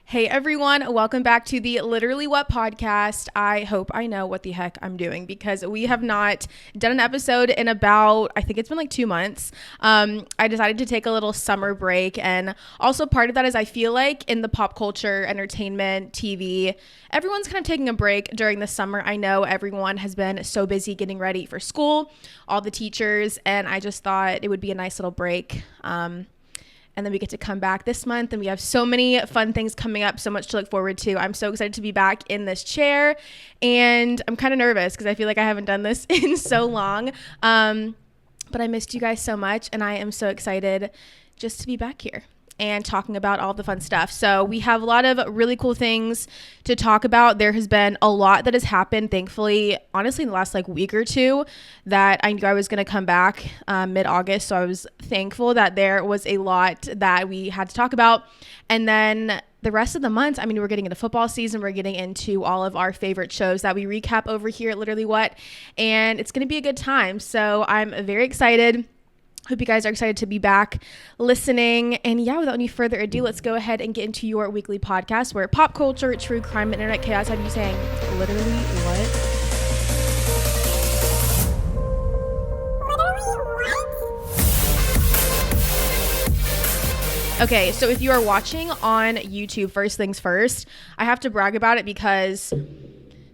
Hey everyone, welcome back to the Literally What podcast. I hope I know what the heck I'm doing because we have not done an episode in about, I think it's been like 2 months. I decided to take a little summer break, and also part of that is I feel like in the pop culture, entertainment, TV, everyone's kind of taking a break during the summer. I know everyone has been so busy getting ready for school, all the teachers, and I just thought it would be a nice little break. And then we get to come back this month, and we have so many fun things coming up, so much to look forward to. I'm so excited to be back in this chair, and I'm kind of nervous because I feel like I haven't done this in so long. But I missed you guys so much, and I am so excited just to be back here and talking about all the fun stuff. So we have a lot of really cool things to talk about. There has been a lot that has happened, thankfully, honestly, in the last week or two, that I knew I was going to come back mid-August. So I was thankful that there was a lot that we had to talk about. And then the rest of the months, we're getting into football season. We're getting into all of our favorite shows that we recap over here at Literally What. And it's going to be a good time. So I'm very excited. Hope you guys are excited to be back listening. And yeah, without any further ado, let's go ahead and get into your weekly podcast where pop culture, true crime, and internet chaos have you saying literally what? Okay, so if you are watching on YouTube, first things first, I have to brag about it because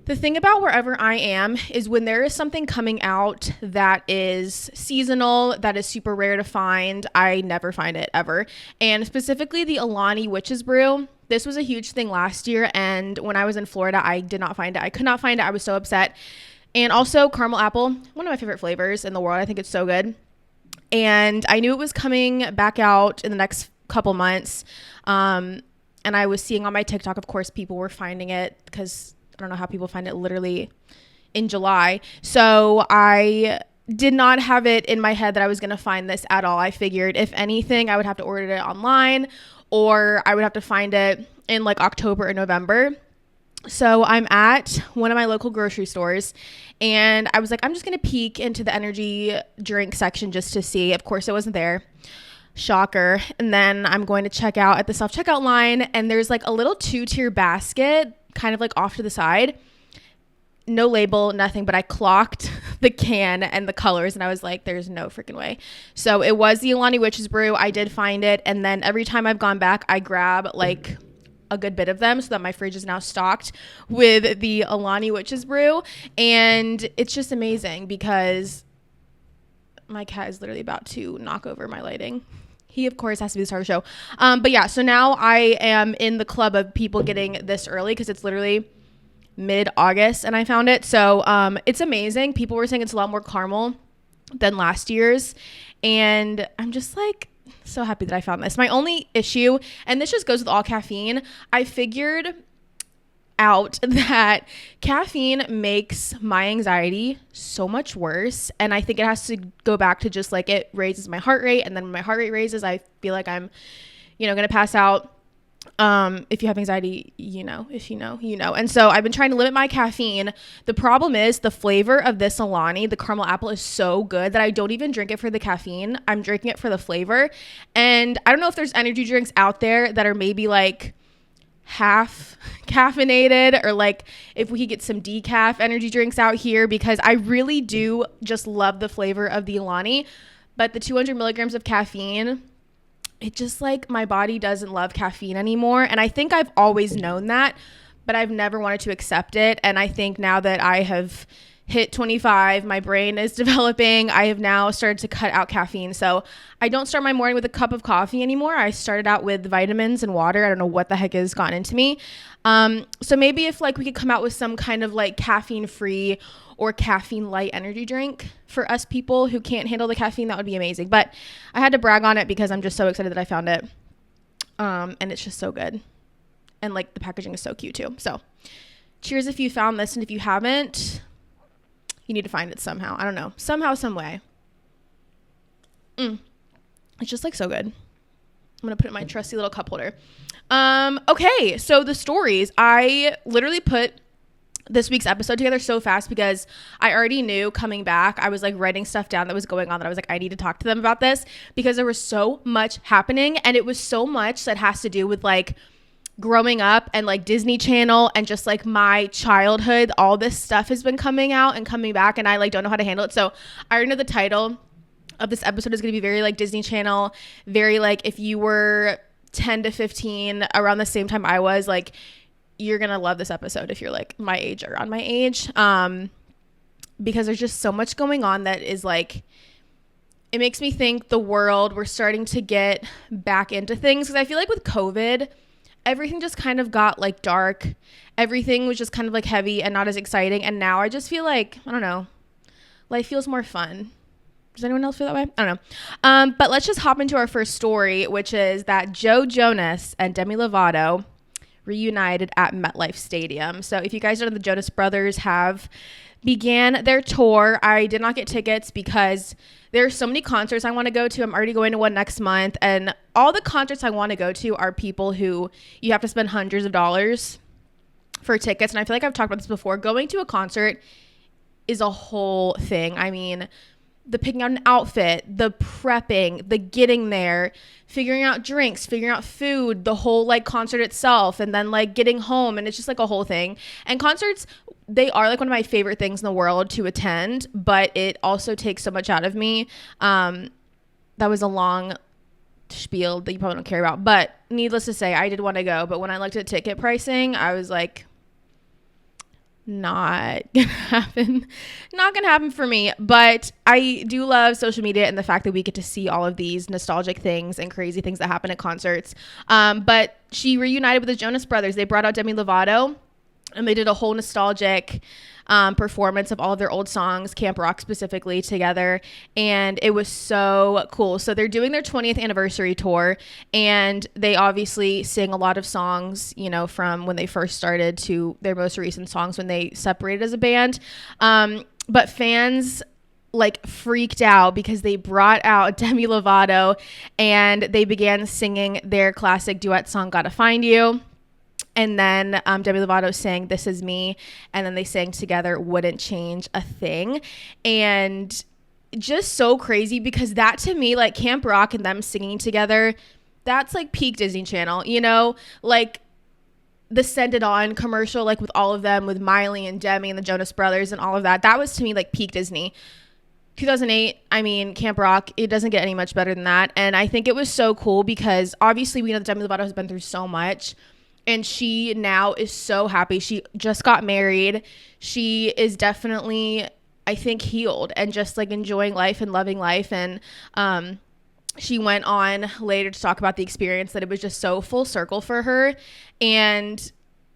the thing about wherever I am is when there is something coming out that is seasonal, that is super rare to find, I never find it ever. And specifically the Alani Witch's Brew. This was a huge thing last year, and when I was in Florida, I did not find it. I could not find it. I was so upset. And also caramel apple, one of my favorite flavors in the world. I think it's so good. And I knew it was coming back out in the next couple months. And I was seeing on my TikTok, of course, people were finding it because I don't know how people find it literally in July. So I did not have it in my head that I was going to find this at all. I figured if anything, I would have to order it online or I would have to find it in October or November. So I'm at one of my local grocery stores and I was like, I'm just going to peek into the energy drink section just to see. Of course, it wasn't there. Shocker. And then I'm going to check out at the self-checkout line and there's a little 2-tier basket kind of off to the side, no label, nothing, but I clocked the can and the colors and I was like, there's no freaking way. So it was the Alani Witch's Brew. I did find it. And then every time I've gone back, I grab a good bit of them so that my fridge is now stocked with the Alani Witch's Brew. And it's just amazing because my cat is literally about to knock over my lighting. He, of course, has to be the star of the show. But yeah, so now I am in the club of people getting this early because it's literally mid-August and I found it. So it's amazing. People were saying it's a lot more caramel than last year's. And I'm just so happy that I found this. My only issue, and this just goes with all caffeine, I figured out that caffeine makes my anxiety so much worse, and I think it has to go back to just it raises my heart rate, and then when my heart rate raises I feel like I'm gonna pass out. If you have anxiety, if you know, and so I've been trying to limit my caffeine. The problem is the flavor of this Alani, the caramel apple, is so good that I don't even drink it for the caffeine. I'm drinking it for the flavor. And I don't know if there's energy drinks out there that are maybe half caffeinated or if we could get some decaf energy drinks out here, because I really do just love the flavor of the Alani, but the 200 milligrams of caffeine, it just my body doesn't love caffeine anymore. And I think I've always known that, but I've never wanted to accept it. And I think now that I have hit 25, my brain is developing. I have now started to cut out caffeine. So I don't start my morning with a cup of coffee anymore. I started out with vitamins and water. I don't know what the heck has gotten into me. So maybe if we could come out with some kind of caffeine free or caffeine light energy drink for us people who can't handle the caffeine, that would be amazing. But I had to brag on it because I'm just so excited that I found it. And it's just so good. And the packaging is so cute too. So cheers if you found this. And if you haven't, you need to find it somehow. I don't know. Somehow, some way. It's just so good. I'm going to put it in my trusty little cup holder. Okay. So the stories. I literally put this week's episode together so fast because I already knew coming back, I was writing stuff down that was going on that I was I need to talk to them about this because there was so much happening, and it was so much that has to do with growing up and like Disney Channel and just like my childhood, all this stuff has been coming out and coming back, and I like don't know how to handle it. So I already know the title of this episode is going to be very like Disney Channel, very like if you were 10 to 15 around the same time I was, like you're going to love this episode if you're like my age or on my age, because there's just so much going on that is like, it makes me think the world, we're starting to get back into things, because I feel like with COVID, everything just kind of got like dark. Everything was just kind of like heavy and not as exciting. And now I just feel like, I don't know, life feels more fun. Does anyone else feel that way? I don't know. But let's just hop into our first story, which is that Jonas and Demi Lovato reunited at MetLife Stadium. So if you guys know, the Jonas Brothers have began their tour. I did not get tickets because there's so many concerts I want to go to. I'm already going to one next month, and all the concerts I want to go to are people who you have to spend hundreds of dollars for tickets. And I feel like I've talked about this before. Going to a concert is a whole thing. I mean, the picking out an outfit, the prepping, the getting there, figuring out drinks, figuring out food, the whole like concert itself, and then like getting home, and it's just like a whole thing. And concerts, they are like one of my favorite things in the world to attend, but it also takes so much out of me. That was a long spiel that you probably don't care about, but needless to say, I did want to go, but when I looked at ticket pricing, I was like, not gonna happen for me. But I do love social media and the fact that we get to see all of these nostalgic things and crazy things that happen at concerts. But she reunited with the Jonas Brothers. They brought out Demi Lovato, and they did a whole nostalgic performance of all of their old songs, Camp Rock specifically, together, and it was so cool. So they're doing their 20th anniversary tour, and they obviously sing a lot of songs, you know, from when they first started to their most recent songs when they separated as a band. But fans like freaked out because they brought out Demi Lovato and they began singing their classic duet song, Gotta Find You. And then Demi Lovato sang This Is Me, and then they sang together Wouldn't Change a Thing. And just so crazy, because that to me, like Camp Rock and them singing together, that's like peak Disney Channel, you know? Like the Send It On commercial, like with all of them, with Miley and Demi and the Jonas Brothers and all of that, that was to me like peak Disney. 2008, I mean, Camp Rock, it doesn't get any much better than that. And I think it was so cool because obviously we know that Demi Lovato has been through so much. And she now is so happy. She just got married. She is definitely, I think, healed and just like enjoying life and loving life. And she went on later to talk about the experience, that it was just so full circle for her. And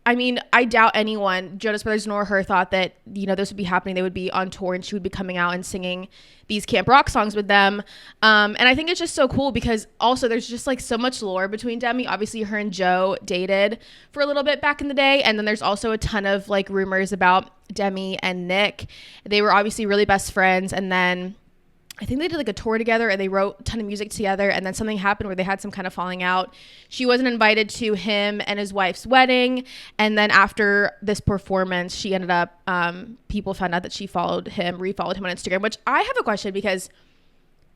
I mean, I doubt anyone, Jonas Brothers nor her, thought that, you know, this would be happening. They would be on tour and she would be coming out and singing these Camp Rock songs with them. And I think it's just so cool because also there's just like so much lore between Demi. Obviously her and Joe dated for a little bit back in the day. And then there's also a ton of like rumors about Demi and Nick. They were obviously really best friends. And then I think they did like a tour together and they wrote a ton of music together, and then something happened where they had some kind of falling out. She wasn't invited to him and his wife's wedding, and then after this performance she ended up people found out that she refollowed him on Instagram, which I have a question, because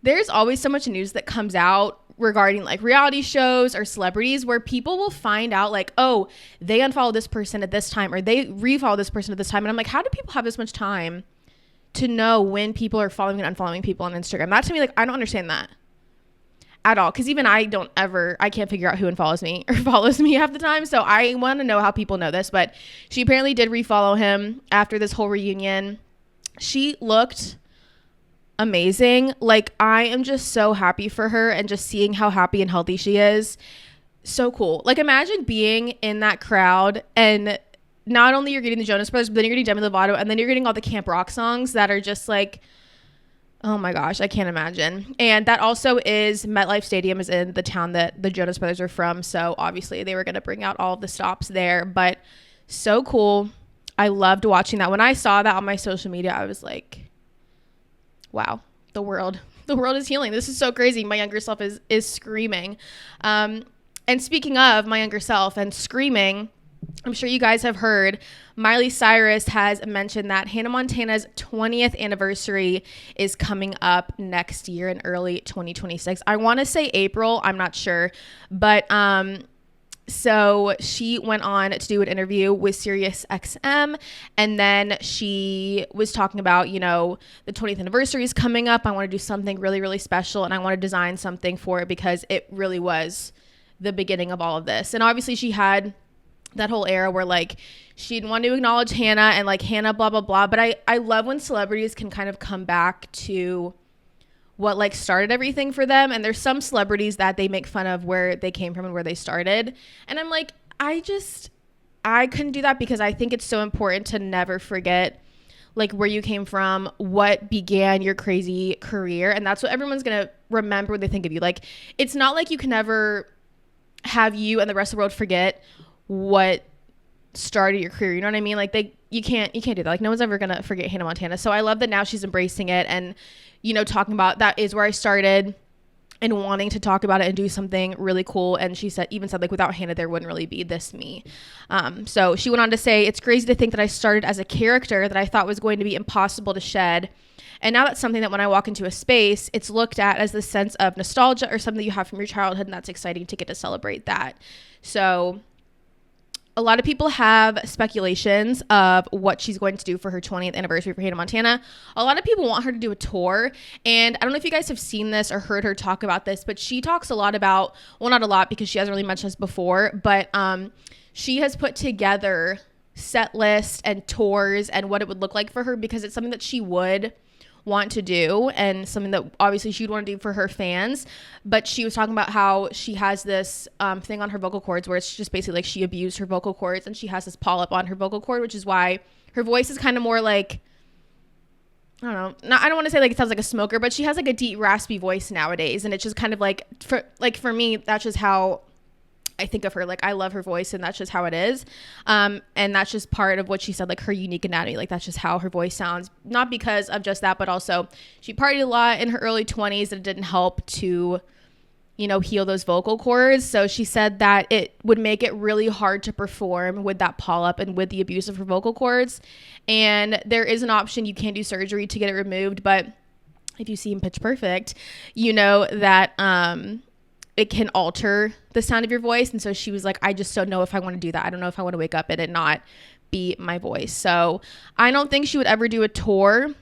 there's always so much news that comes out regarding like reality shows or celebrities where people will find out like, oh, they unfollowed this person at this time or they refollowed this person at this time, and I'm like, how do people have this much time to know when people are following and unfollowing people on Instagram? That to me, like, I don't understand that at all. Because even I can't figure out who unfollows me or follows me half the time. So I want to know how people know this. But she apparently did refollow him after this whole reunion. She looked amazing. Like, I am just so happy for her, and just seeing how happy and healthy she is. So cool. Like, imagine being in that crowd and not only you're getting the Jonas Brothers, but then you're getting Demi Lovato, and then you're getting all the Camp Rock songs that are just like, oh my gosh, I can't imagine. And that also is, MetLife Stadium is in the town that the Jonas Brothers are from, so obviously they were going to bring out all of the stops there, but so cool. I loved watching that. When I saw that on my social media, I was like, wow, the world is healing. This is so crazy. My younger self is screaming. And speaking of my younger self and screaming, I'm sure you guys have heard Miley Cyrus has mentioned that Hannah Montana's 20th anniversary is coming up next year in early 2026. I want to say April. I'm not sure. But So she went on to do an interview with Sirius XM, and then she was talking about, the 20th anniversary is coming up. I want to do something really, really special, and I want to design something for it because it really was the beginning of all of this. And obviously she had that whole era where like she didn't want to acknowledge Hannah and like Hannah blah blah blah, but I love when celebrities can kind of come back to what like started everything for them. And there's some celebrities that they make fun of where they came from and where they started, and I'm like, I couldn't do that, because I think it's so important to never forget like where you came from, what began your crazy career, and that's what everyone's gonna remember when they think of you. Like, it's not like you can never have you and the rest of the world forget what started your career, you know what I mean? Like, you can't do that. Like, no one's ever gonna forget Hannah Montana. So I love that now she's embracing it and talking about that is where I started and wanting to talk about it and do something really cool. And she said like, without Hannah there wouldn't really be this me. So she went on to say, it's crazy to think that I started as a character that I thought was going to be impossible to shed, and now that's something that when I walk into a space, it's looked at as the sense of nostalgia or something you have from your childhood, and that's exciting to get to celebrate that. So a lot of people have speculations of what she's going to do for her 20th anniversary for Hannah Montana. A lot of people want her to do a tour. And I don't know if you guys have seen this or heard her talk about this, but she talks a lot about, well, not a lot because she hasn't really mentioned this before, but she has put together set lists and tours and what it would look like for her, because it's something that she would want to do and something that obviously she'd want to do for her fans. But she was talking about how she has this thing on her vocal cords where it's just basically like she abused her vocal cords, and she has this polyp on her vocal cord, which is why her voice is kind of more like, I don't know, I don't want to say like it sounds like a smoker, but she has like a deep raspy voice nowadays, and it's just kind of like for me, that's just how I think of her. Like, I love her voice, and that's just how it is. And that's just part of what she said, like her unique anatomy. Like, that's just how her voice sounds. Not because of just that, but also she partied a lot in her early 20s, and it didn't help to, heal those vocal cords. So she said that it would make it really hard to perform with that polyp and with the abuse of her vocal cords. And there is an option. You can do surgery to get it removed, but if you see in Pitch Perfect, you know that, it can alter the sound of your voice. And so she was like, I just don't know if I want to do that. I don't know if I want to wake up and it not be my voice. So I don't think she would ever do a tour.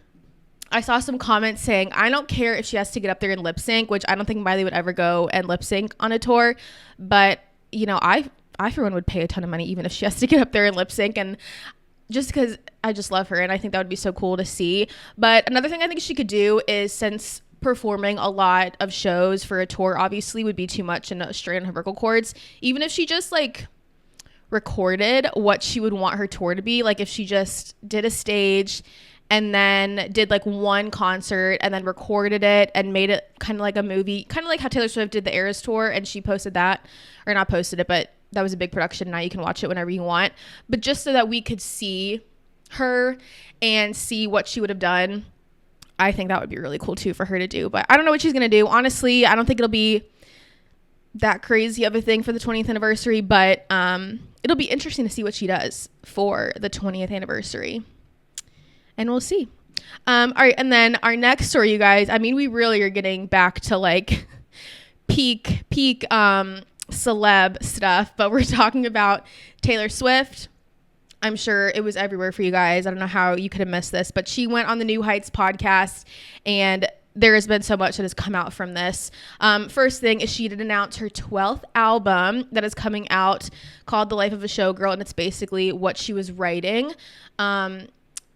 I saw some comments saying, I don't care if she has to get up there and lip sync, which I don't think Miley would ever go and lip sync on a tour. But, I for one would pay a ton of money even if she has to get up there and lip sync. And just because I just love her, and I think that would be so cool to see. But another thing I think she could do is, since performing a lot of shows for a tour obviously would be too much and a strain on her vocal cords, even if she just like recorded what she would want her tour to be, like if she just did a stage and then did like one concert and then recorded it and made it kind of like a movie, kind of like how Taylor Swift did the Eras tour and she posted that, or not posted it, but that was a big production. Now you can watch it whenever you want, but just so that we could see her and see what she would have done. I think that would be really cool too for her to do, but I don't know what she's going to do. Honestly, I don't think it'll be that crazy of a thing for the 20th anniversary, but it'll be interesting to see what she does for the 20th anniversary, and we'll see. All right. And then our next story, you guys, I mean, we really are getting back to like peak celeb stuff, but we're talking about Taylor Swift. I'm sure it was everywhere for you guys. I don't know how you could have missed this, but she went on the New Heights podcast, and there has been so much that has come out from this. First thing is she did announce her 12th album that is coming out called The Life of a Showgirl, and it's basically what she was writing.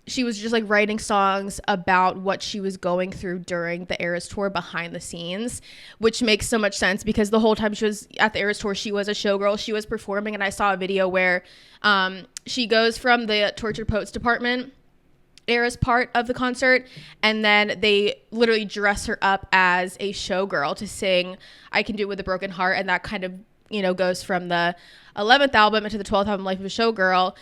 She was just like writing songs about what she was going through during the Eras tour behind the scenes, which makes so much sense because the whole time she was at the Eras tour, she was a showgirl. She was performing, and I saw a video where she goes from the Tortured Poets Department Eras part of the concert, and then they literally dress her up as a showgirl to sing I Can Do It With a Broken Heart, and that kind of, goes from the 11th album into the 12th album, Life of a Showgirl.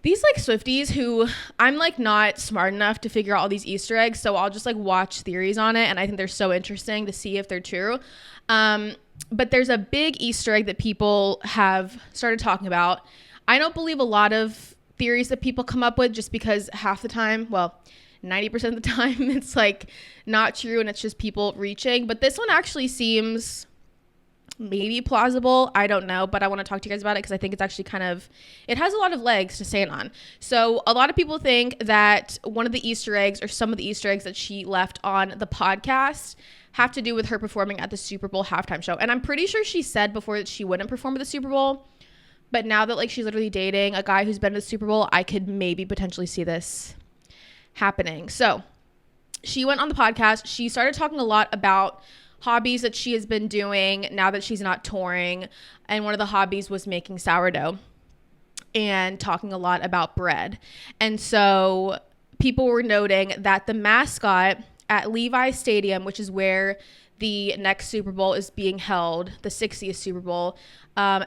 These like Swifties who I'm like not smart enough to figure out all these Easter eggs, so I'll just like watch theories on it, and I think they're so interesting to see if they're true. But there's a big Easter egg that people have started talking about. I don't believe a lot of theories that people come up with just because half the time, well, 90% of the time it's like not true and it's just people reaching. But this one actually seems maybe plausible. I don't know, but I want to talk to you guys about it because I think it's actually it has a lot of legs to stand on. So a lot of people think that one of the Easter eggs or some of the Easter eggs that she left on the podcast have to do with her performing at the Super Bowl halftime show. And I'm pretty sure she said before that she wouldn't perform at the Super Bowl. But now that like she's literally dating a guy who's been to the Super Bowl, I could maybe potentially see this happening. So she went on the podcast. She started talking a lot about hobbies that she has been doing now that she's not touring. And one of the hobbies was making sourdough and talking a lot about bread. And so people were noting that the mascot at Levi Stadium, which is where the next Super Bowl is being held, the 60th Super Bowl,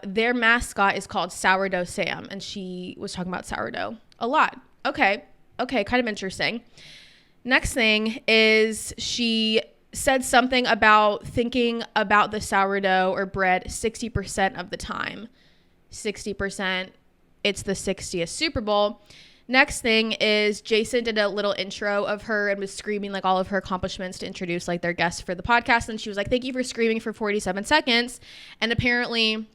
their mascot is called Sourdough Sam. And she was talking about sourdough a lot. Okay, kind of interesting. Next thing is she said something about thinking about the sourdough or bread 60% of the time. 60%, it's the 60th Super Bowl. Next thing is Jason did a little intro of her and was screaming like all of her accomplishments to introduce like their guests for the podcast. And she was like, thank you for screaming for 47 seconds. And apparently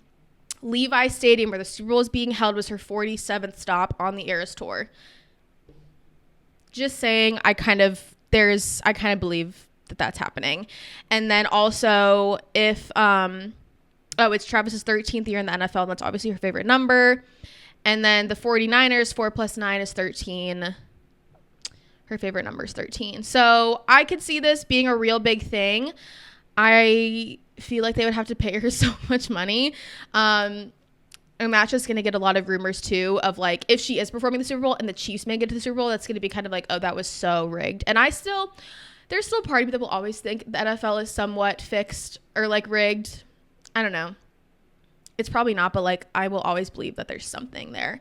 Levi Stadium, where the Super Bowl is being held, was her 47th stop on the Eras Tour. Just saying, I kind of believe that that's happening. And then also if it's Travis's 13th year in the NFL, and that's obviously her favorite number. And then the 49ers, 4 + 9 is 13. Her favorite number is 13. So I could see this being a real big thing. I feel like they would have to pay her so much money. And that's just going to get a lot of rumors too of like, if she is performing the Super Bowl and the Chiefs make it to the Super Bowl, that's going to be kind of like, oh, that was so rigged. And there's still a part of me that will always think the NFL is somewhat fixed or like rigged. I don't know. It's probably not, but like I will always believe that there's something there.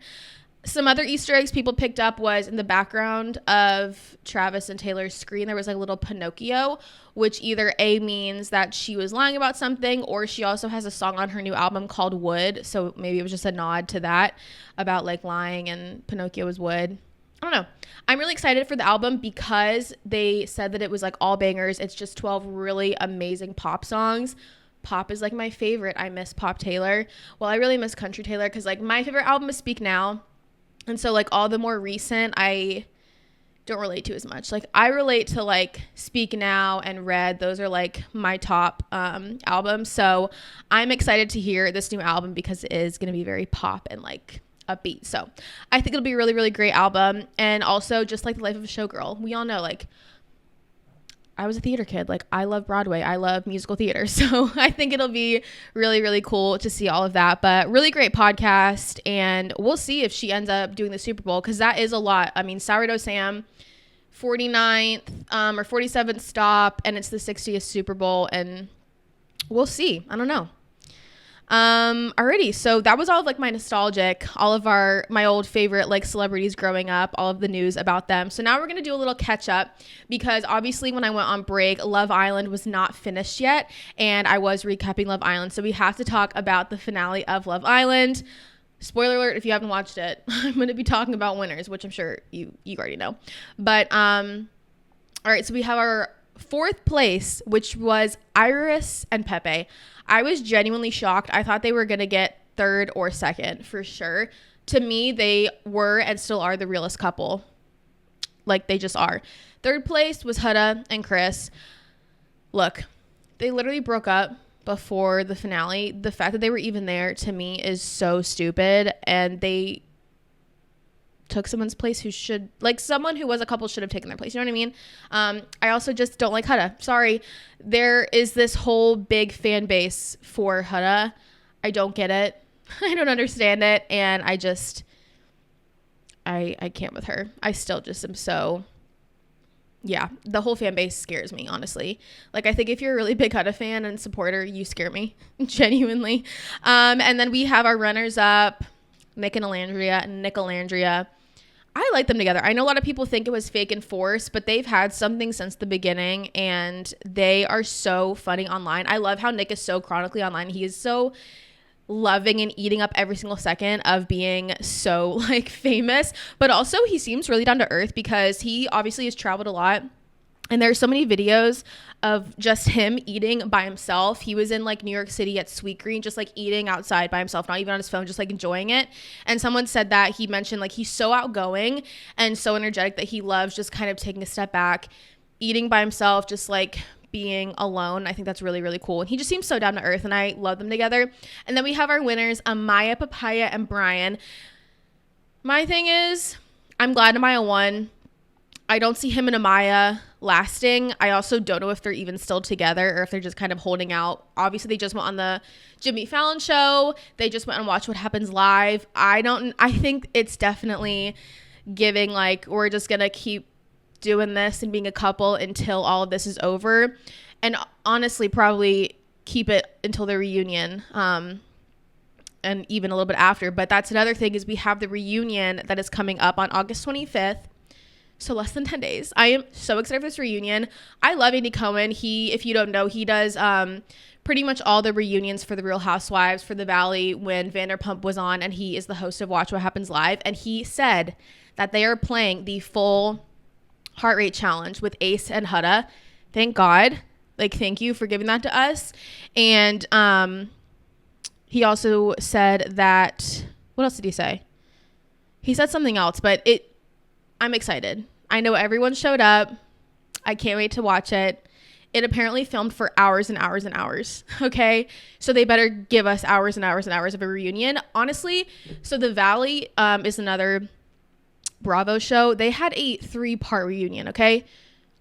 Some other Easter eggs people picked up was in the background of Travis and Taylor's screen, there was like a little Pinocchio, which either A means that she was lying about something, or she also has a song on her new album called Wood. So maybe it was just a nod to that about like lying and Pinocchio was wood. I don't know. I'm really excited for the album because they said that it was like all bangers. It's just 12 really amazing pop songs. Pop is like my favorite. I miss Pop Taylor. Well, I really miss Country Taylor because like my favorite album is Speak Now. And so like all the more recent, I don't relate to as much. Like I relate to like Speak Now and Red. Those are like my top albums. So I'm excited to hear this new album because it is going to be very pop and like upbeat. So I think it'll be a really, really great album. And also just like the life of a showgirl. We all know like I was a theater kid. Like I love Broadway. I love musical theater. So I think it'll be really, really cool to see all of that, but really great podcast. And we'll see if she ends up doing the Super Bowl, because that is a lot. I mean, Sourdough Sam, 49th or 47th stop, and it's the 60th Super Bowl, and we'll see. I don't know. Alrighty, so that was all of like my nostalgic, all of my old favorite like celebrities growing up, all of the news about them. So now we're gonna do a little catch up, because obviously when I went on break, Love Island was not finished yet, and I was recapping Love Island, so we have to talk about the finale of Love Island. Spoiler alert if you haven't watched it. I'm gonna be talking about winners, which I'm sure you already know. But all right, so we have our fourth place, which was Iris and Pepe. I was genuinely shocked. I thought they were going to get third or second for sure. To me, they were and still are the realest couple. Like, they just are. Third place was Huda and Chris. Look, they literally broke up before the finale. The fact that they were even there, to me, is so stupid. And they took someone's place who should, like, someone who was a couple should have taken their place. You know what I mean? I also just don't like Huda. Sorry. There is this whole big fan base for Huda. I don't get it. I don't understand it. And I can't with her. I still just am so, yeah, the whole fan base scares me, honestly. Like, I think if you're a really big Huda fan and supporter, you scare me, genuinely. And then we have our runners up, Nick and Nicolandria. I like them together. I know a lot of people think it was fake and forced, but they've had something since the beginning, and they are so funny online. I love how Nick is so chronically online. He is so loving and eating up every single second of being so like famous, but also he seems really down to earth, because he obviously has traveled a lot. And there's so many videos of just him eating by himself. He was in like New York City at Sweetgreen, just like eating outside by himself, not even on his phone, just like enjoying it. And someone said that he mentioned like he's so outgoing and so energetic that he loves just kind of taking a step back, eating by himself, just like being alone. I think that's really, really cool. And he just seems so down to earth, and I love them together. And then we have our winners, Amaya, Papaya, and Brian. My thing is, I'm glad Amaya won. I don't see him and Amaya lasting. I also don't know if they're even still together or if they're just kind of holding out. Obviously, they just went on the Jimmy Fallon show. They just went and watched What Happens Live. I think it's definitely giving like, we're just going to keep doing this and being a couple until all of this is over. And honestly, probably keep it until the reunion. And even a little bit after. But that's another thing, is we have the reunion that is coming up on August 25th. So less than 10 days. I am so excited for this reunion. I love Andy Cohen. If you don't know, he does pretty much all the reunions for the Real Housewives, for the Valley, when Vanderpump was on, and he is the host of Watch What Happens Live. And he said that they are playing the full heart rate challenge with Ace and Hutta. Thank God. Like, thank you for giving that to us. And he also said that, what else did he say? He said something else, but I'm excited. I know everyone showed up. I can't wait to watch it. It apparently filmed for hours and hours and hours. Okay. So they better give us hours and hours and hours of a reunion. Honestly, so the Valley is another Bravo show. They had a 3-part reunion. Okay.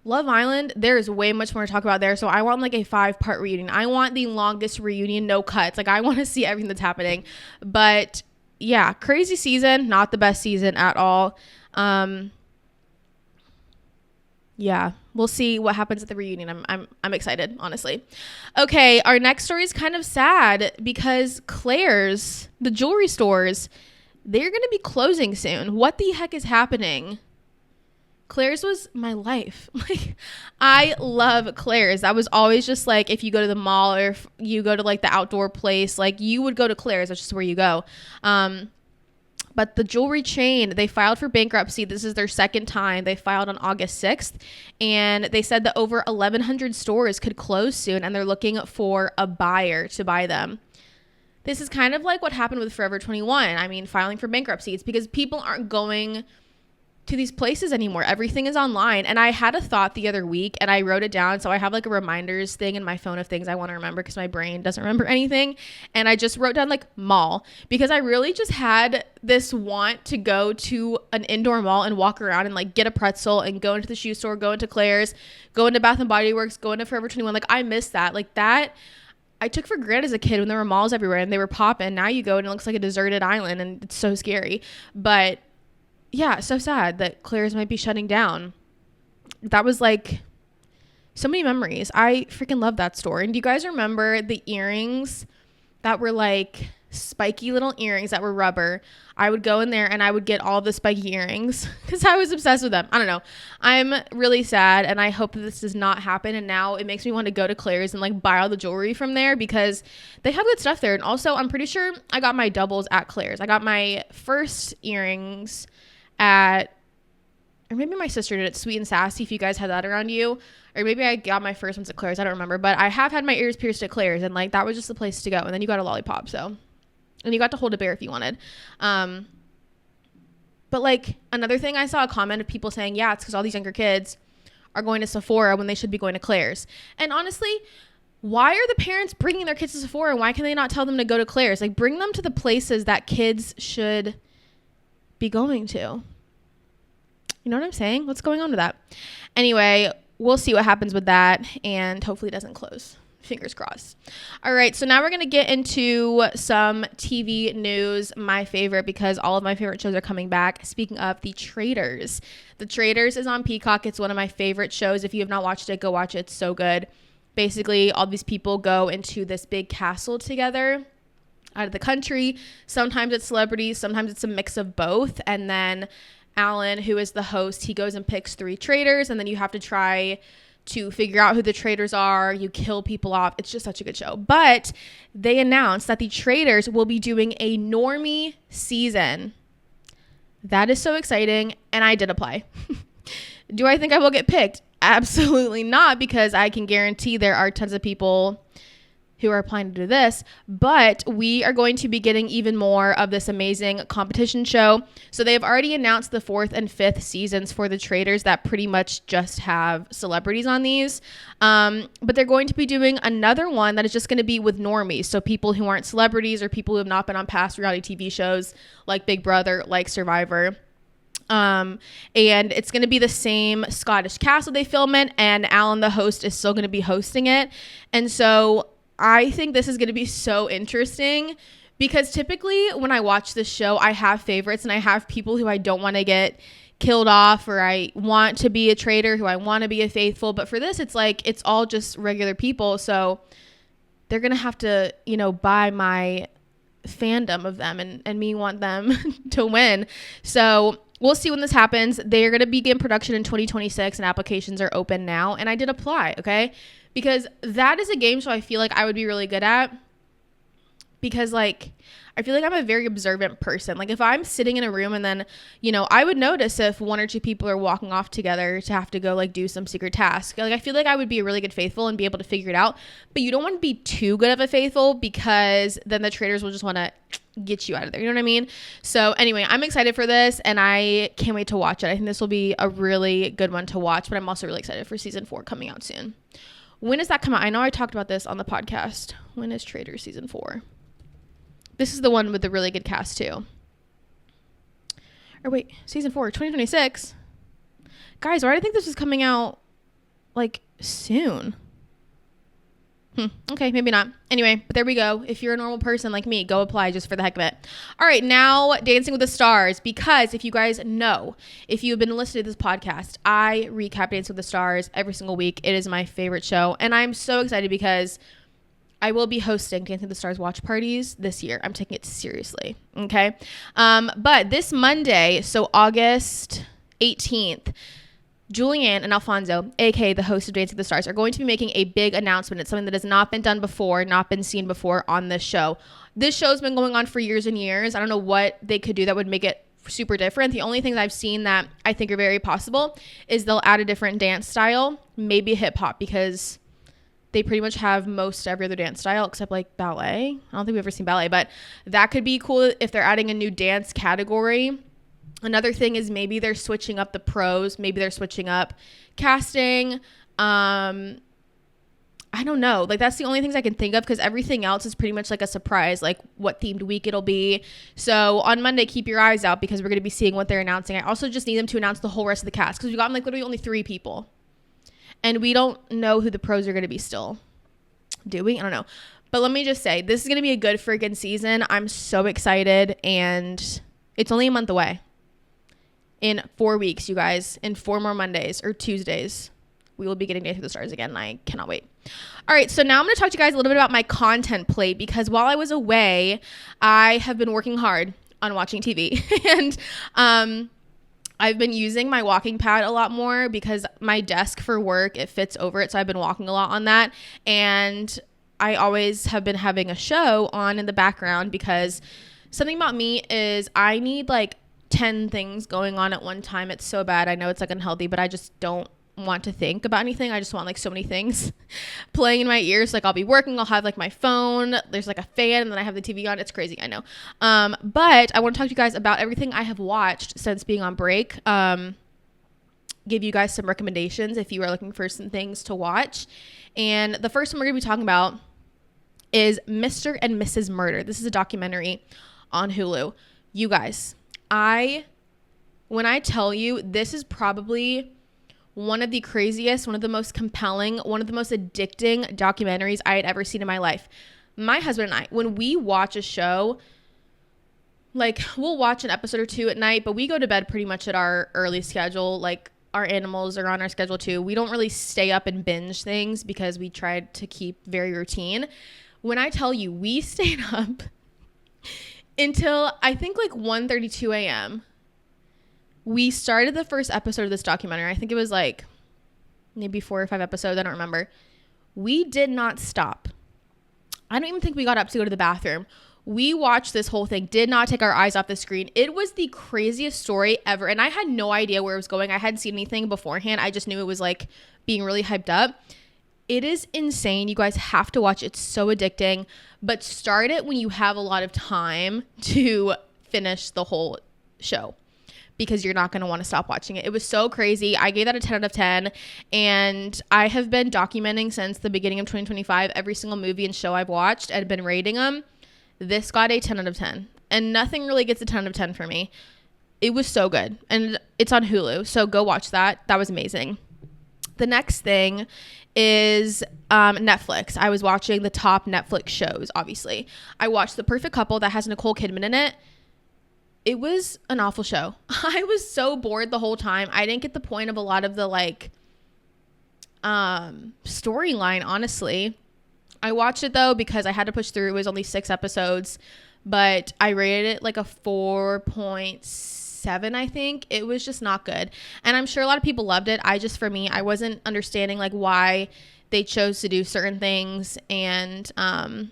Love Island, there is way much more to talk about there. So I want like a 5-part reunion. I want the longest reunion, no cuts. Like, I want to see everything that's happening. But yeah, crazy season. Not the best season at all. Yeah, we'll see what happens at the reunion. I'm excited, honestly. Okay, our next story is kind of sad because Claire's, the jewelry stores, they're going to be closing soon. What the heck is happening? Claire's was my life. Like, I love Claire's. That was always just like, if you go to the mall or if you go to like the outdoor place, like you would go to Claire's. That's just where you go. But the jewelry chain, they filed for bankruptcy. This is their second time. They filed on August 6th. And they said that over 1,100 stores could close soon. And they're looking for a buyer to buy them. This is kind of like what happened with Forever 21. I mean, filing for bankruptcy. It's because people aren't going to these places anymore. Everything is online. And I had a thought the other week and I wrote it down. So I have like a reminders thing in my phone of things I want to remember because my brain doesn't remember anything. And I just wrote down like mall, because I really just had this want to go to an indoor mall and walk around and like get a pretzel and go into the shoe store, go into Claire's, go into Bath and Body Works, go into Forever 21. Like, I miss that. Like, that I took for granted as a kid when there were malls everywhere and they were popping. Now you go and it looks like a deserted island and it's so scary. But yeah, so sad that Claire's might be shutting down. That was like so many memories. I freaking love that store. And do you guys remember the earrings that were like spiky little earrings that were rubber? I would go in there and I would get all the spiky earrings because I was obsessed with them. I don't know. I'm really sad and I hope that this does not happen. And now it makes me want to go to Claire's and like buy all the jewelry from there because they have good stuff there. And also, I'm pretty sure I got my doubles at Claire's. I got my first earrings at, or maybe my sister did it, Sweet and Sassy, if you guys had that around you, or maybe I got my first ones at Claire's. I don't remember, but I have had my ears pierced at Claire's, and like that was just the place to go. And then you got a lollipop, so, and you got to hold a bear if you wanted. But like another thing, I saw a comment of people saying, yeah, it's because all these younger kids are going to Sephora when they should be going to Claire's. And honestly, why are the parents bringing their kids to Sephora? Why can they not tell them to go to Claire's? Like, bring them to the places that kids should be going to. You know what I'm saying? What's going on with that? Anyway, we'll see what happens with that, and hopefully it doesn't close. Fingers crossed. All right, so now we're going to get into some TV news, my favorite, because all of my favorite shows are coming back. Speaking of the Traitors. The Traitors is on Peacock. It's one of my favorite shows. If you have not watched it, go watch it. It's so good. Basically, all these people go into this big castle together out of the country. Sometimes it's celebrities, sometimes it's a mix of both. And then Alan, who is the host, he goes and picks 3 traitors, and then you have to try to figure out who the traitors are. You kill people off. It's just such a good show. But they announced that the Traitors will be doing a normie season. That is so exciting, and I did apply. Do I think I will get picked? Absolutely not, because I can guarantee there are tons of people who are applying to do this, but we are going to be getting even more of this amazing competition show. So they have already announced the 4th and 5th seasons for the Traitors that pretty much just have celebrities on these. But they're going to be doing another one that is just going to be with normies. So people who aren't celebrities or people who have not been on past reality TV shows like Big Brother, like Survivor. And it's going to be the same Scottish cast that they film it, and Alan, the host, is still going to be hosting it. And so I think this is going to be so interesting, because typically when I watch this show, I have favorites and I have people who I don't want to get killed off, or I want to be a traitor, who I want to be a faithful. But for this, it's like, it's all just regular people. So they're going to have to, buy my fandom of them, and me want them to win. So we'll see when this happens. They are going to begin production in 2026 and applications are open now. And I did apply, okay? Because that is a game show I feel like I would be really good at, because like I feel like I'm a very observant person. Like if I'm sitting in a room and then, I would notice if 1 or 2 people are walking off together to have to go like do some secret task. Like I feel like I would be a really good faithful and be able to figure it out. But you don't want to be too good of a faithful, because then the traitors will just want to get you out of there. You know what I mean? So anyway, I'm excited for this and I can't wait to watch it. I think this will be a really good one to watch, but I'm also really excited for season 4 coming out soon. When does that come out? I know I talked about this on the podcast. When is Traitors season 4? This is the one with the really good cast too. Or wait, season 4, 2026. Guys, why do I think this is coming out like soon? Okay, maybe not. Anyway, but there we go. If you're a normal person like me, go apply just for the heck of it. All right, now Dancing with the Stars, because if you guys know, if you've been listening to this podcast, I recap Dancing with the Stars every single week. It is my favorite show, and I'm so excited because I will be hosting Dancing with the Stars watch parties this year. I'm taking it seriously, okay? But this Monday, so August 18th, Julianne and Alfonso, aka the host of Dancing with the Stars, are going to be making a big announcement. It's something that has not been done before, not been seen before on this show. This show's been going on for years and years. I don't know what they could do that would make it super different. The only things I've seen that I think are very possible is they'll add a different dance style, maybe hip hop, because they pretty much have most every other dance style except like ballet. I don't think we've ever seen ballet, but that could be cool if they're adding a new dance category. Another thing is maybe they're switching up the pros. Maybe they're switching up casting. I don't know. Like that's the only things I can think of, because everything else is pretty much like a surprise, like what themed week it'll be. So on Monday, keep your eyes out, because we're going to be seeing what they're announcing. I also just need them to announce the whole rest of the cast, because we've gotten like literally only 3 people. And we don't know who the pros are going to be still. Do we? I don't know. But let me just say, this is going to be a good freaking season. I'm so excited. And it's only a month away. In 4 weeks, you guys. In 4 more Mondays or Tuesdays, we will be getting Dancing with the Stars again. And I cannot wait. All right. So now I'm going to talk to you guys a little bit about my content plate. Because while I was away, I have been working hard on watching TV. And I've been using my walking pad a lot more, because my desk for work, it fits over it. So I've been walking a lot on that. And I always have been having a show on in the background, because something about me is I need like 10 things going on at one time. It's so bad. I know it's like unhealthy, but I just don't want to think about anything. I just want like so many things playing in my ears. Like I'll be working, I'll have like my phone, there's like a fan, and then I have the TV on. It's crazy, I know. But I want to talk to you guys about everything I have watched since being on break. Give you guys some recommendations if you are looking for some things to watch. And the first one we're gonna be talking about is Mr. and Mrs. Murder. This is a documentary on Hulu. You guys, when I tell you, this is probably one of the craziest, one of the most compelling, one of the most addicting documentaries I had ever seen in my life. My husband and I, when we watch a show, like we'll watch an episode or 2 at night, but we go to bed pretty much at our early schedule. Like our animals are on our schedule too. We don't really stay up and binge things, because we tried to keep very routine. When I tell you, we stayed up until I think like 1:32 a.m. We started the first episode of this documentary. I think it was like maybe 4 or 5 episodes. I don't remember. We did not stop. I don't even think we got up to go to the bathroom. We watched this whole thing, did not take our eyes off the screen. It was the craziest story ever. And I had no idea where it was going. I hadn't seen anything beforehand. I just knew it was like being really hyped up. It is insane. You guys have to watch it. It's so addicting. But start it when you have a lot of time to finish the whole show, because you're not going to want to stop watching it. It was so crazy. I gave that a 10 out of 10. And I have been documenting since the beginning of 2025 every single movie and show I've watched and been rating them. This got a 10 out of 10. And nothing really gets a 10 out of 10 for me. It was so good. And it's on Hulu. So go watch that. That was amazing. The next thing is Netflix. I was watching the top Netflix shows, obviously. I watched The Perfect Couple that has Nicole Kidman in it. It was an awful show. I was so bored the whole time. I didn't get the point of a lot of the storyline, honestly. I watched it though because I had to push through. It was only 6 episodes, but I rated it like a 4.7, I think. It was just not good. And I'm sure a lot of people loved it. For me, I wasn't understanding like why they chose to do certain things. And I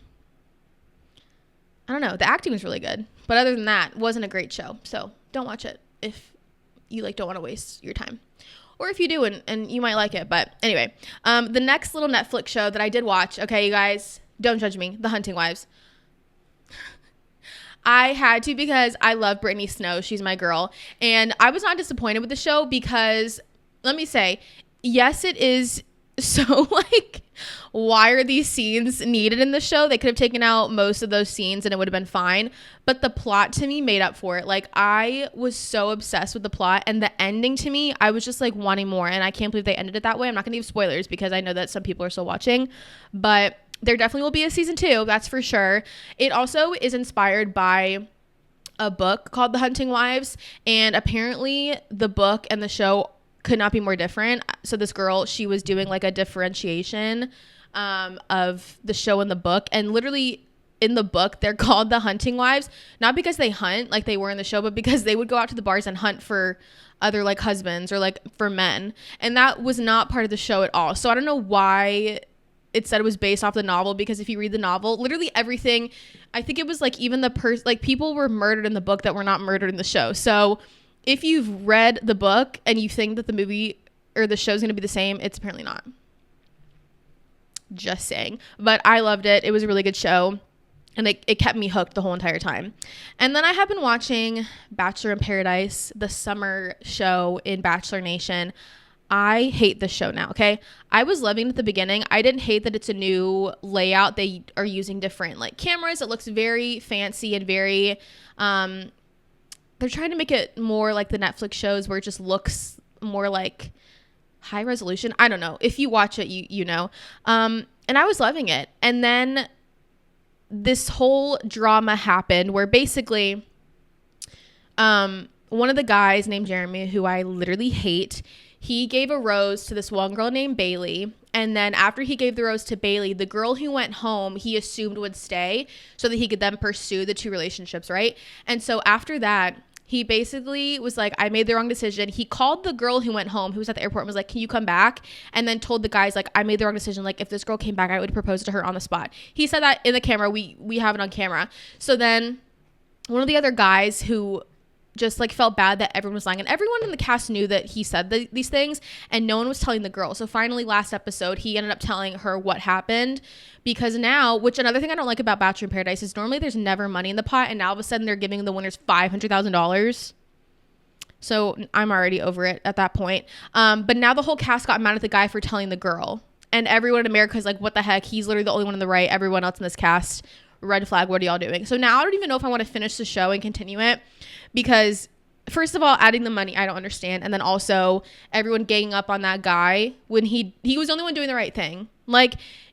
don't know. The acting was really good. But other than that, it wasn't a great show. So don't watch it if you don't want to waste your time. Or if you do, and you might like it. But anyway, the next little Netflix show that I did watch, okay, you guys, don't judge me, The Hunting Wives. I had to because I love Brittany Snow. She's my girl. And I was not disappointed with the show because, let me say, yes, it is so why are these scenes needed in the show? They could have taken out most of those scenes and it would have been fine. But the plot to me made up for it. I was so obsessed with the plot, and the ending to me, I was just wanting more. And I can't believe they ended it that way. I'm not going to give spoilers because I know that some people are still watching, but there definitely will be a season 2. That's for sure. It also is inspired by a book called The Hunting Wives. And apparently the book and the show could not be more different. So this girl, she was doing a differentiation of the show and the book, and literally in the book they're called The Hunting Wives, not because they hunt like they were in the show, but because they would go out to the bars and hunt for other husbands or for men, and that was not part of the show at all. So I don't know why it said it was based off the novel, because if you read the novel, literally everything, I think it was even the people were murdered in the book that were not murdered in the show. So if you've read the book and you think that the movie or the show's going to be the same, it's apparently not. Just saying. But I loved it. It was a really good show. And it kept me hooked the whole entire time. And then I have been watching Bachelor in Paradise, the summer show in Bachelor Nation. I hate this show now, okay? I was loving it at the beginning. I didn't hate that it's a new layout. They are using different cameras. It looks very fancy and very... they're trying to make it more like the Netflix shows where it just looks more high resolution. I don't know. If you watch it, you know. And I was loving it. And then this whole drama happened where basically one of the guys named Jeremy, who I literally hate, he gave a rose to this one girl named Bailey. And then after he gave the rose to Bailey, the girl who went home, he assumed would stay so that he could then pursue the 2 relationships, right? And so after that, he basically was I made the wrong decision. He called the girl who went home, who was at the airport, and was can you come back? And then told the guys, I made the wrong decision. If this girl came back, I would propose to her on the spot. He said that in the camera. We have it on camera. So then one of the other guys who just felt bad that everyone was lying, and everyone in the cast knew that he said these things, and no one was telling the girl. So finally, last episode, he ended up telling her what happened, because now, which another thing I don't like about Bachelor in Paradise is normally there's never money in the pot, and now all of a sudden they're giving the winners $500,000. So I'm already over it at that point. But now the whole cast got mad at the guy for telling the girl, and everyone in America is what the heck? He's literally the only one on the right. Everyone else in this cast, red flag. What are y'all doing? So now I don't even know if I want to finish the show and continue it, because first of all, adding the money, I don't understand. And then also everyone ganging up on that guy when he was the only one doing the right thing.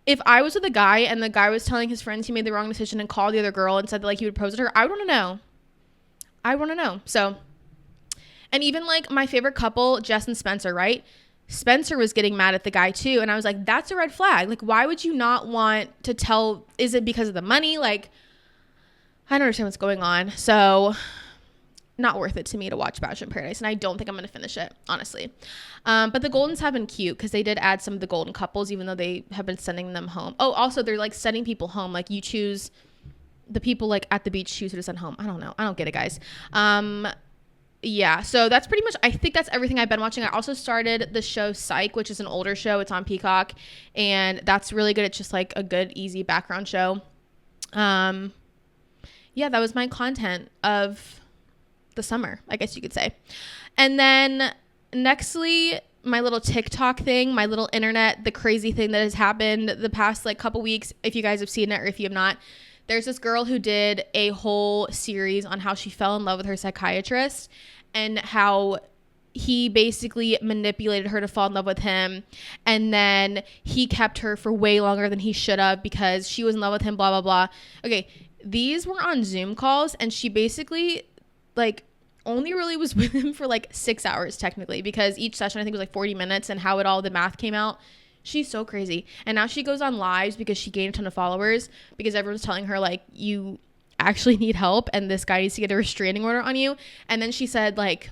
If I was with a guy and the guy was telling his friends he made the wrong decision and called the other girl and said that he would propose to her, I want to know. I want to know. So, and even my favorite couple, Jess and Spencer, right? Spencer was getting mad at the guy too. And I was that's a red flag. Why would you not want to tell? Is it because of the money? I don't understand what's going on. So not worth it to me to watch Bachelor in Paradise. And I don't think I'm going to finish it, honestly. But the Goldens have been cute because they did add some of the Golden couples, even though they have been sending them home. Oh, also they're sending people home. You choose the people like at the beach choose who to send home. I don't know. I don't get it, guys. Yeah, so that's pretty much, I think that's everything I've been watching. I also started the show Psych, which is an older show. It's on Peacock, and that's really good. It's just like a good, easy background show. Yeah, that was my content of the summer, I guess you could say. And then nextly, my little TikTok thing, my little internet, the crazy thing that has happened the past like couple weeks, if you guys have seen it or if you have not. There's this girl who did a whole series on how she fell in love with her psychiatrist and how he basically manipulated her to fall in love with him. And then he kept her for way longer than he should have because she was in love with him, blah, blah, blah. Okay, these were on Zoom calls, and she basically like only really was with him for like 6 hours technically, because each session I think was like 40 minutes, and how it all the math came out. She's so crazy. And now she goes on lives because she gained a ton of followers, because everyone's telling her like, you actually need help and this guy needs to get a restraining order on you. And then she said like,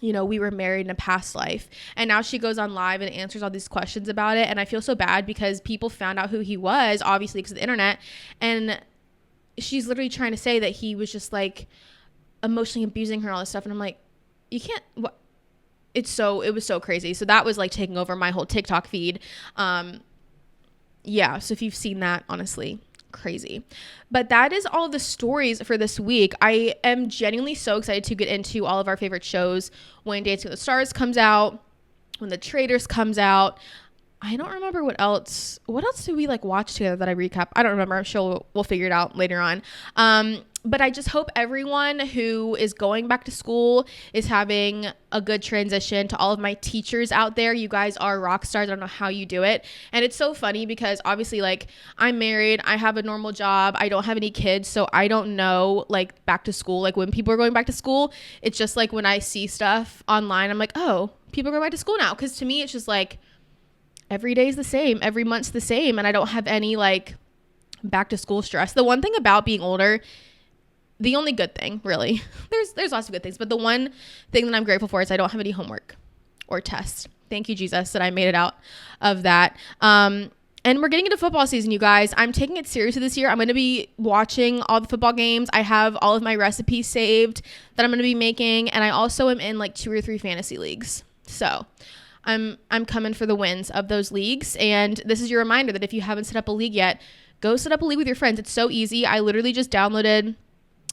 you know, we were married in a past life. And now she goes on live and answers all these questions about it. And I feel so bad because people found out who he was, obviously because of the internet. And she's literally trying to say that he was just like emotionally abusing her and all this stuff. And I'm like, you can't, what? It was so crazy. So that was like taking over my whole TikTok feed. Yeah, so if you've seen that, honestly, crazy. But that is all the stories for this week. I am genuinely so excited to get into all of our favorite shows when Dancing with the Stars comes out, when the Traitors comes out. I don't remember what else did we like watch together that I recap. I don't remember. I'm sure we'll figure it out later on. But I just hope everyone who is going back to school is having a good transition. To all of my teachers out there, you guys are rock stars. I don't know how you do it. And it's so funny because obviously like I'm married, I have a normal job, I don't have any kids, so I don't know like back to school, like when people are going back to school. It's just like when I see stuff online, I'm like, oh, people are going back to school now. Because to me, it's just like every day is the same, every month's the same, and I don't have any like back to school stress. The one thing about being older, the only good thing really, there's lots of good things, but the one thing that I'm grateful for is I don't have any homework or tests. Thank you, Jesus, that I made it out of that. And we're getting into football season, you guys. I'm taking it seriously this year. I'm going to be watching all the football games. I have all of my recipes saved that I'm going to be making, and I also am in like 2 or 3 fantasy leagues. So I'm coming for the wins of those leagues. And this is your reminder that if you haven't set up a league yet, go set up a league with your friends. It's so easy. I literally just downloaded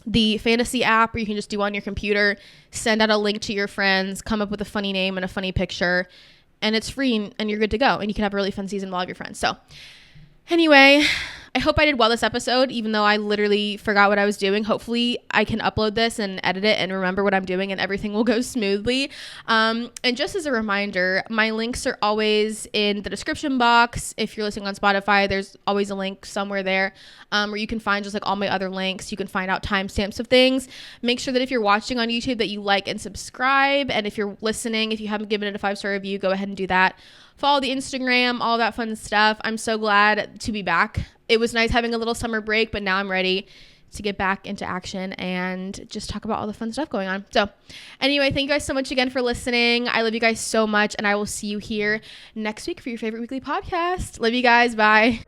the fantasy app where you can just do on your computer, send out a link to your friends, come up with a funny name and a funny picture, and it's free and you're good to go. And you can have a really fun season with all of your friends. So anyway, I hope I did well this episode, even though I literally forgot what I was doing. Hopefully I can upload this and edit it and remember what I'm doing and everything will go smoothly. And just as a reminder, my links are always in the description box. If you're listening on Spotify, there's always a link somewhere there where you can find just like all my other links. You can find out timestamps of things. Make sure that if you're watching on YouTube that you like and subscribe. And if you're listening, if you haven't given it a 5-star review, go ahead and do that. Follow the Instagram, all that fun stuff. I'm so glad to be back. It was nice having a little summer break, but now I'm ready to get back into action and just talk about all the fun stuff going on. So anyway, thank you guys so much again for listening. I love you guys so much, and I will see you here next week for your favorite weekly podcast. Love you guys. Bye.